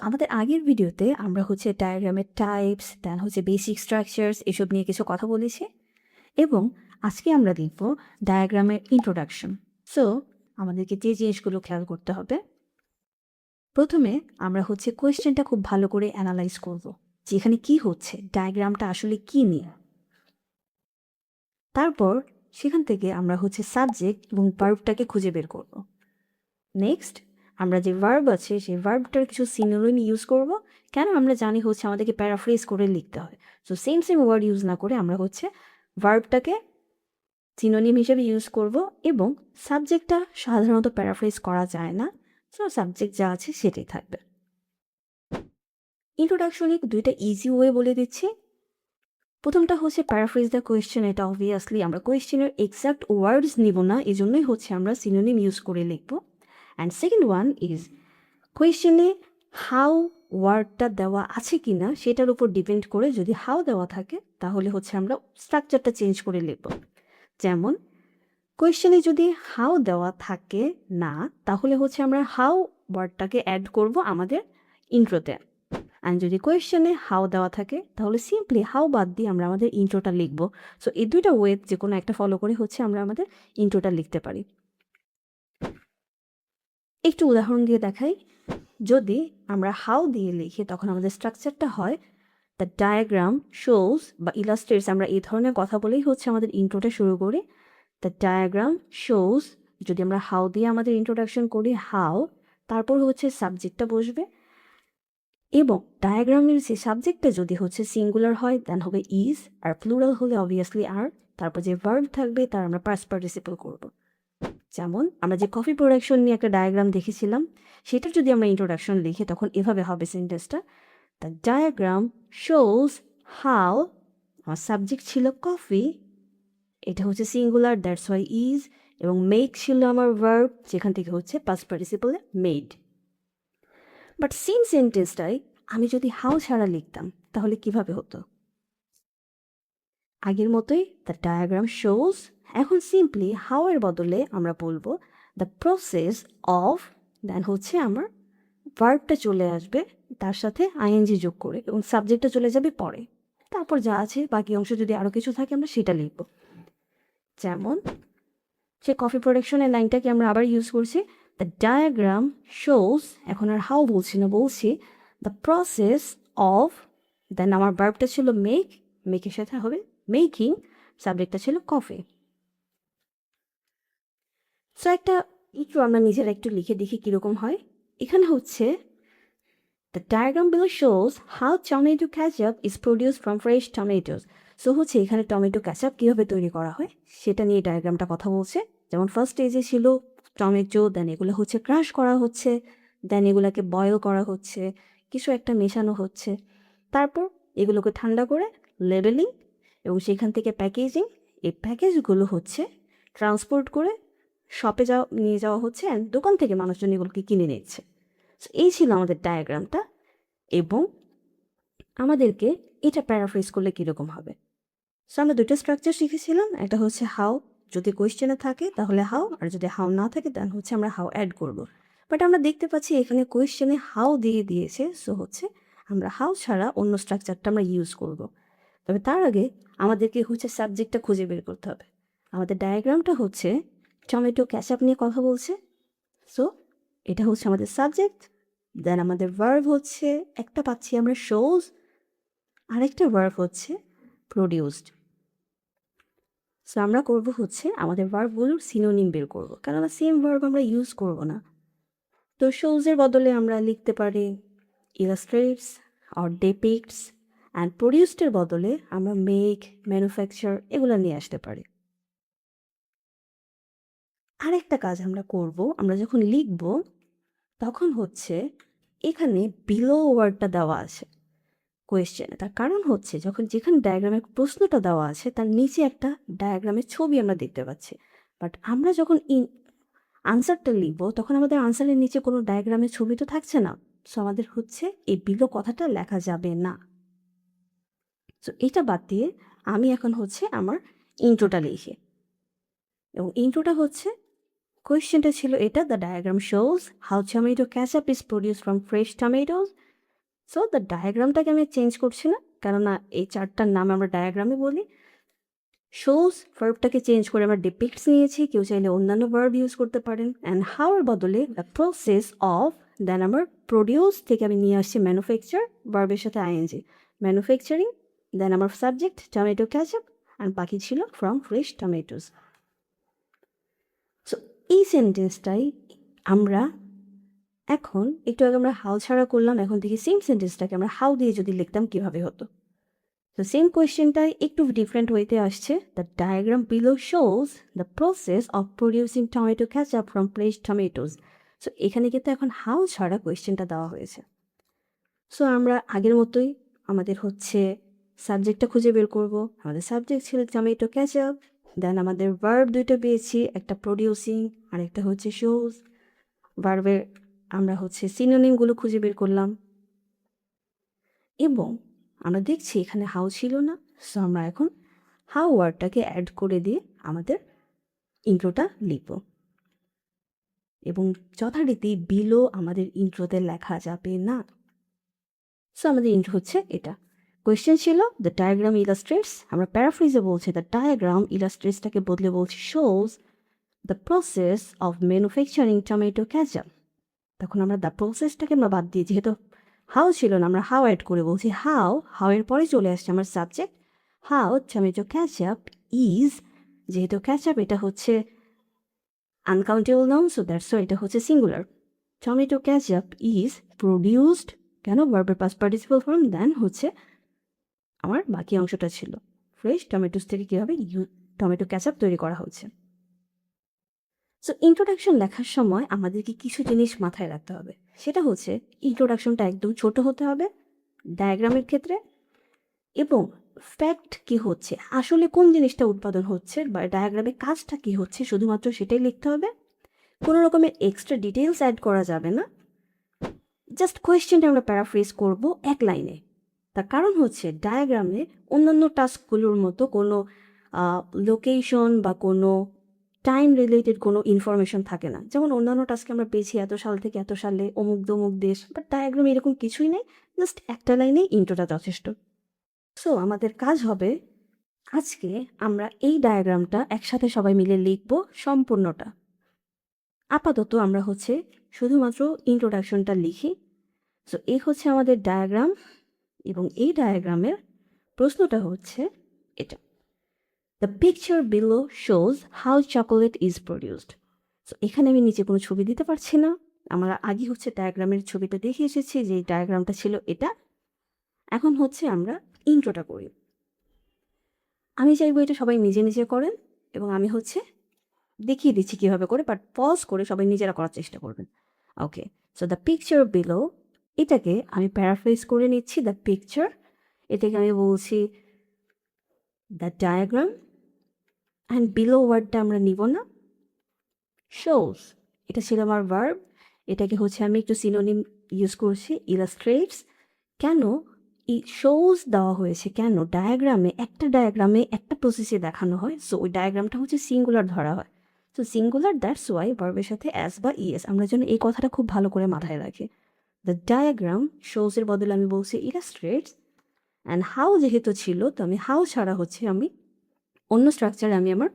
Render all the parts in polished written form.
আমাদের আগের ভিডিওতে আমরা হচ্ছে ডায়াগ্রামের টাইপস, দেন হচ্ছে বেসিক স্ট্রাকচার্স এসব নিয়ে কিছু কথা বলেছি এবং আজকে আমরা দেখব ডায়াগ্রামের ইন্ট্রোডাকশন। সো আমাদেরকে যে জিনিসগুলো খেয়াল করতে হবে, প্রথমে আমরা হচ্ছে কোয়েশ্চেনটা খুব ভালো করে অ্যানালাইজ করব যে এখানে কী হচ্ছে, ডায়াগ্রামটা আসলে কী নিয়ে। তারপর সেখান থেকে আমরা হচ্ছে সাবজেক্ট এবং ভার্বটাকে খুঁজে বের করব। নেক্সট আমরা যে ভার্ব আছে সেই ভার্বটার কিছু সিনোনিম ইউজ করব। কেন? আমরা জানি হচ্ছে আমাদেরকে প্যারাফ্রেজ করে লিখতে হয়। সো সেম ওয়ার্ড ইউজ না করে আমরা হচ্ছে ভার্বটাকে সিনোনিম হিসেবে ইউজ করব এবং সাবজেক্টটা সাধারণত প্যারাফ্রেজ করা যায় না, সো সাবজেক্ট যা আছে সেটাই থাকবে। ইন্ট্রোডাকশনে দুইটা ইজি ওয়ে বলে দিচ্ছি। প্রথমটা হচ্ছে প্যারাফ্রেজ দ্য কোয়েশ্চেন। এটা অবভিয়াসলি আমরা কোয়েশ্চেনের এক্সাক্ট ওয়ার্ডস নিব না, এই জন্যই হচ্ছে আমরা সিনোনিম ইউজ করে লিখব। অ্যান্ড সেকেন্ড ওয়ান ইজ কোয়েশ্চেনে হাউ ওয়ার্ডটা দেওয়া আছে কি না সেটার উপর ডিপেন্ড করে, যদি হাউ দেওয়া থাকে তাহলে হচ্ছে আমরা স্ট্রাকচারটা চেঞ্জ করে লিখব। যেমন কোয়েশ্চেনে যদি হাউ দেওয়া থাকে না, তাহলে হচ্ছে আমরা হাউ ওয়ার্ডটাকে অ্যাড করব আমাদের ইন্ট্রোতে। অ্যান্ড যদি কোয়েশ্চেনে হাউ দেওয়া থাকে তাহলে সিম্পলি হাউ বাদ দিয়ে আমরা আমাদের ইন্ট্রোটা লিখব। সো এই দুইটা ওয়ে যে কোনো একটা ফলো করে হচ্ছে আমরা আমাদের ইন্ট্রোটা লিখতে পারি। একটু উদাহরণ দিয়ে দেখাই। যদি আমরা হাউ দিয়ে লিখি তখন আমাদের স্ট্রাকচারটা হয় দ্য ডায়াগ্রাম শোজ বা ইলাস্ট্রেটস। আমরা এই ধরনের কথা বলেই হচ্ছে আমাদের ইন্ট্রোটা শুরু করি। দ্য ডায়াগ্রাম শোজ, যদি আমরা হাউ দিয়ে আমাদের ইন্ট্রোডাকশন করি হাউ, তারপর হচ্ছে সাবজেক্টটা বসবে এবং ডায়াগ্রামের যে সাবজেক্টটা যদি হচ্ছে সিঙ্গুলার হয় দেন হবে ইজ, আর প্লুরাল হলে অবভিয়াসলি আর। তারপর যে ভার্ব থাকবে তার আমরা পাস্ট পার্টিসিপল করব। যেমন আমরা যে কফি প্রোডাকশন নিয়ে একটা ডায়াগ্রাম দেখেছিলাম, সেটার যদি আমরা ইন্ট্রোডাকশন লিখি তখন এভাবে হবে সেন্টেন্সটা। দ্য ডায়াগ্রাম শোজ হাউ, আমার সাবজেক্ট ছিল কফি, এটা হচ্ছে সিঙ্গুলার দ্যাটস ওয়াই ইজ, এবং মেক ছিল আমার ভার্ব, যেখান থেকে হচ্ছে পাস্ট পার্টিসিপলে মেড। বাট সেম সেন্টেন্সটাই আমি যদি হাউ ছাড়া লিখতাম তাহলে কিভাবে হতো? আগের মতোই দ্য ডায়াগ্রাম শোজ, এখন সিম্পলি হাউ এর বদলে আমরা বলবো দ্য প্রসেস অফ, দেন হচ্ছে আমার ভার্বটা চলে আসবে তার সাথে আইএনজি যোগ করে এবং সাবজেক্টটা চলে যাবে পরে। তারপর যা আছে বাকি অংশ যদি আরও কিছু থাকে আমরা সেটা লিখব। যেমন সে কফি প্রোডাকশনের লাইনটাকে আমরা আবার ইউজ করছি, দ্য ডায়াগ্রাম শোজ, এখন আর হাউ বলছি না, বলছি দ্য প্রসেস অফ, দেন আমার ভার্বটা ছিল মেক, মেকের সাথে হবে মেকিং, সাবজেক্টটা ছিল কফি। সো একটা একটু আমরা নিজেরা একটু লিখে দেখি কীরকম হয়। এখানে হচ্ছে the diagram below shows how tomato ketchup is produced from fresh tomatoes. So হচ্ছে এখানে টমেটো ক্যাচআপ কীভাবে তৈরি করা হয় সেটা নিয়ে ডায়াগ্রামটা কথা বলছে। যেমন ফার্স্ট স্টেজে ছিল টমেটো, দেন এগুলো হচ্ছে ক্রাশ করা হচ্ছে, দেন এগুলোকে বয়েল করা হচ্ছে, কিছু একটা মেশানো হচ্ছে, তারপর এগুলোকে ঠান্ডা করে লেবেলিং এবং সেখান থেকে প্যাকেজিং, এই প্যাকেজগুলো হচ্ছে ট্রান্সপোর্ট করে শপে নিয়ে যাওয়া হচ্ছে, অ্যান্ড দোকান থেকে মানুষজন এগুলোকে কিনে নিচ্ছে। সো এই ছিল আমাদের ডায়াগ্রামটা এবং আমাদেরকে এটা প্যারাফ্রেজ করলে কীরকম হবে। সো আমরা দুটো স্ট্রাকচার শিখেছিলাম, একটা হচ্ছে হাউ, যদি কোয়েশ্চেনে থাকে তাহলে হাউ, আর যদি হাউ না থাকে দেন হচ্ছে আমরা হাউ অ্যাড করব। বাট আমরা দেখতে পাচ্ছি এখানে কোয়েশ্চেনে হাউ দিয়ে দিয়েছে, সো হচ্ছে আমরা হাউ ছাড়া অন্য স্ট্রাকচারটা আমরা ইউজ করব। তবে তার আগে আমাদেরকে হচ্ছে সাবজেক্টটা খুঁজে বের করতে হবে। আমাদের ডায়াগ্রামটা হচ্ছে টমেটো ক্যাচআপ নিয়ে কথা বলছে, সো এটা হচ্ছে আমাদের সাবজেক্ট। দেন আমাদের ভার্ব হচ্ছে একটা পাচ্ছি আমরা শোজ, আরেকটা ভার্ব হচ্ছে প্রডিউসড। সো আমরা করব হচ্ছে আমাদের ভার্বগুলোর সিনোনিম বের করব, কেননা সেম ভার্ব আমরা ইউজ করব না। তো শোজের বদলে আমরা লিখতে পারি ইলাস্ট্রেটস অর ডেপিক্টস, অ্যান্ড প্রডিউসডের বদলে আমরা মেক, ম্যানুফ্যাকচার এগুলো নিয়ে আসতে পারি। আরেকটা কাজ আমরা করব, আমরা যখন লিখব তখন হচ্ছে এখানে বিলো ওয়ার্ডটা দেওয়া আছে কোয়েশ্চেনে। তার কারণ হচ্ছে যখন যেখানে ডায়াগ্রামের প্রশ্নটা দেওয়া আছে তার নিচে একটা ডায়াগ্রামের ছবি আমরা দেখতে পাচ্ছি, বাট আমরা যখন আনসারটা লিখব তখন আমাদের আনসারের নিচে কোনো ডায়াগ্রামের ছবি তো থাকছে না, সো আমাদের হচ্ছে এই বিলো কথাটা লেখা যাবে না। সো এটা বাদ দিয়ে আমি এখন হচ্ছে আমার ইন্ট্রোটা লিখি, এবং ইন্ট্রোটা হচ্ছে কোয়েশ্চেনটা ছিল এটা, the diagram shows how tomato ketchup is produced from fresh tomatoes, so the ডায়াগ্রামটাকে আমি চেঞ্জ করছি না, কেননা এই চারটার নাম আমরা ডায়াগ্রামে বলি। শোজ ভার্বটাকে চেঞ্জ করে আমরা ডিপিক্টস নিয়েছি, কেউ চাইলে অন্যান্য ভার্ব ইউজ করতে পারেন। অ্যান্ড হাওয়ার বদলে দ্য প্রসেস অফ, দেন আমার প্রডিউস থেকে আমি নিয়ে আসছি ম্যানুফ্যাকচার, ভার্বের সাথে আইএনজি, ম্যানুফ্যাকচারিং, দেন আমার সাবজেক্ট টমেটো ক্যাচআপ, আর বাকি ছিল ফ্রম ফ্রেশ টমেটোস। সো এই সেন্টেন্সটাই আমরা এখন একটু আগে আমরা হাউ ছাড়া করলাম, এখন দেখি সেম সেন্টেন্সটাকে আমরা হাউ দিয়ে যদি লিখতাম কীভাবে হতো। তো সেম কোয়েশ্চেনটাই একটু ডিফারেন্ট ওয়েতে আসছে। The diagram below shows the process of producing tomato ketchup from fresh tomatoes. So এখানে কিন্তু এখন হাউ ছাড়া কোয়েশ্চেনটা দেওয়া হয়েছে। সো আমরা আগের মতোই আমাদের হচ্ছে সাবজেক্টটা খুঁজে বের করব। আমাদের সাবজেক্ট ছিল টমেটো ক্যাচআপ, দেন আমাদের ভার্ব দুইটা পেয়েছি, একটা প্রডিউসিং আর একটা হচ্ছে শোজ। ভার্বের আমরা হচ্ছে সিনোনিমগুলো খুঁজে বের করলাম এবং আমরা দেখছি এখানে হাউ ছিল না। সো আমরা এখন হাউ ওয়ার্ডটাকে অ্যাড করে দিয়ে আমাদের ইন্ট্রোটা লিখব এবং যথারীতি বিলো আমাদের ইন্ট্রোতে লেখা যাবে না। সো আমাদের ইন্ট্রো হচ্ছে এটা। কোয়েশ্চেন ছিল দ্য ডায়াগ্রাম ইলাস্ট্রেটস, আমরা প্যারাফ্রেজে বলছি দ্য ডায়াগ্রাম ইলাস্ট্রেটসটাকে বদলে বলছি shows the process of manufacturing tomato ketchup. তখন আমরা দ্য প্রসেসটাকে আমরা বাদ দিয়ে, যেহেতু হাউ ছিল না আমরা হাউ অ্যাড করে বলছি হাউ, হাউ এর পরে চলে আসছে আমার subject how tomato ketchup is, যেহেতু ক্যাচআপ এটা হচ্ছে আনকাউন্টেবল নাউন, সো দ্যাটস এটা হচ্ছে singular. Tomato ketchup is produced, কেন ভার্বের পাস্ট পার্টিসিপল ফর্ম, দেন হচ্ছে আমার বাকি অংশটা ছিল ফ্রেশ টমেটোস থেকে কীভাবে টমেটো ক্যাচআপ তৈরি করা হচ্ছে। সো ইন্ট্রোডাকশন লেখার সময় আমাদেরকে কিছু জিনিস মাথায় রাখতে হবে। সেটা হচ্ছে ইন্ট্রোডাকশনটা একদম ছোট হতে হবে ডায়াগ্রামের ক্ষেত্রে, এবং ফ্যাক্ট কি হচ্ছে, আসলে কোন জিনিসটা উৎপাদন হচ্ছে বা ডায়াগ্রামে কাজটা কি হচ্ছে শুধুমাত্র সেটাই লিখতে হবে। কোনো রকমের এক্সট্রা ডিটেলস অ্যাড করা যাবে না। জাস্ট কোয়েশ্চেনটা আমরা প্যারাফ্রেজ করব এক লাইনে। তার কারণ হচ্ছে ডায়াগ্রামে অন্যান্য টাস্কগুলোর মতো কোনো লোকেশন বা কোনো টাইম রিলেটেড কোনো ইনফরমেশন থাকে না। যেমন অন্যান্য টাস্কে আমরা পেয়েছি এত সাল থেকে এত সালে অমুক দমুক দেশ, বাট ডায়াগ্রামে এরকম কিছুই নেই, জাস্ট একটা লাইনেই ইন্ট্রোটা যথেষ্ট। সো আমাদের কাজ হবে আজকে আমরা এই ডায়াগ্রামটা একসাথে সবাই মিলে লিখব সম্পূর্ণটা। আপাতত আমরা হচ্ছে শুধুমাত্র ইন্ট্রোডাকশনটা লিখি। সো এই হচ্ছে আমাদের ডায়াগ্রাম এবং এই ডায়াগ্রামের প্রশ্নটা হচ্ছে এটা, the picture below shows how chocolate is produced. So এখানে আমি নিচে কোনো ছবি দিতে পারছি না, আমরা আগে হচ্ছে ডায়াগ্রামের ছবিটা দেখে এসেছি যে ডায়াগ্রামটা ছিল এটা। এখন হচ্ছে আমরা ইন্ট্রোটা করি। আমি চাইবো এটা সবাই নিজে নিজে করেন এবং আমি হচ্ছে দেখিয়ে দিচ্ছি কীভাবে করে, বাট পজ করে সবাই নিজেরা করার চেষ্টা করবেন। ওকে, সো দ্য পিকচার বিলো, এটাকে আমি প্যারাফ্রেজ করে নিচ্ছি। দ্য পিকচার, এটাকে আমি বলছি দ্য ডায়াগ্রাম, অ্যান্ড বিলো ওয়ার্ডটা আমরা নিব না। শোজ, এটা ছিল আমার ভার্ব, এটাকে হচ্ছে আমি একটু সিনোনিম ইউজ করছি ইলাস্ট্রেটস। কেন শোজ দেওয়া হয়েছে, কেন ডায়াগ্রামে একটা প্রসেসে দেখানো হয়, সো ওই ডায়াগ্রামটা হচ্ছে সিঙ্গুলার ধরা হয়। সো সিঙ্গুলার, দ্যাটস ওয়াই ভার্বের সাথে অ্যাস বা ইএস, আমরা যেন এই কথাটা খুব ভালো করে মাথায় রাখি। দ্য ডায়াগ্রাম শোজের বদলে আমি বলছি ইলাস্ট্রেটস, অ্যান্ড হাউ যেহেতু ছিল তো আমি হাউ ছাড়া হচ্ছে আমি অন্য স্ট্রাকচারে আমি আমার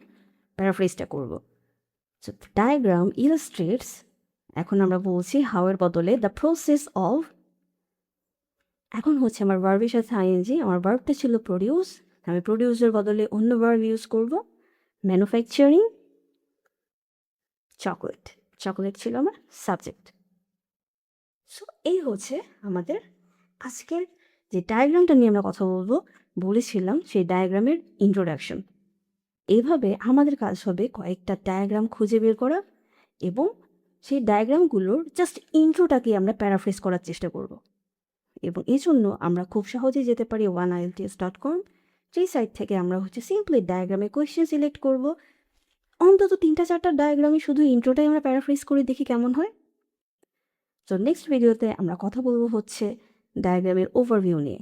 প্যারাফ্রেজটা করব। সো ডায়াগ্রাম ইলাস্ট্রেটস, এখন আমরা বলছি হাউ এর বদলে দ্য প্রসেস অফ, এখন হচ্ছে আমার ভার্বের সাথে আইএনজি, আমার ভার্বটা ছিল প্রডিউস, আমি প্রডিউসের বদলে অন্য ভার্ব ইউজ করব, ম্যানুফ্যাকচারিং চকোলেট, চকোলেট ছিল আমার সাবজেক্ট। সো এই হচ্ছে আমাদের আজকের যে ডায়াগ্রামটা নিয়ে আমরা কথা বলেছিলাম সেই ডায়াগ্রামের ইন্ট্রোডাকশন। এইভাবে আমাদের কাজ হবে কয়েকটা ডায়াগ্রাম খুঁজে বের করা এবং সেই ডায়াগ্রামগুলোর জাস্ট ইন্ট্রোটাকে আমরা প্যারাফ্রেজ করার চেষ্টা করব। এবং এই জন্য আমরা খুব সহজেই যেতে পারি oneilts.com, যেই সাইট থেকে আমরা হচ্ছে সিম্পলি ডায়াগ্রামে কোয়েশ্চেন সিলেক্ট করব। অন্তত 3-4টা ডায়াগ্রামে শুধু ইন্ট্রোটাই আমরা প্যারাফ্রেজ করে দেখি কেমন হয়। সো নেক্সট ভিডিওতে আমরা কথা বলবো হচ্ছে ডায়াগ্রামের ওভারভিউ নিয়ে।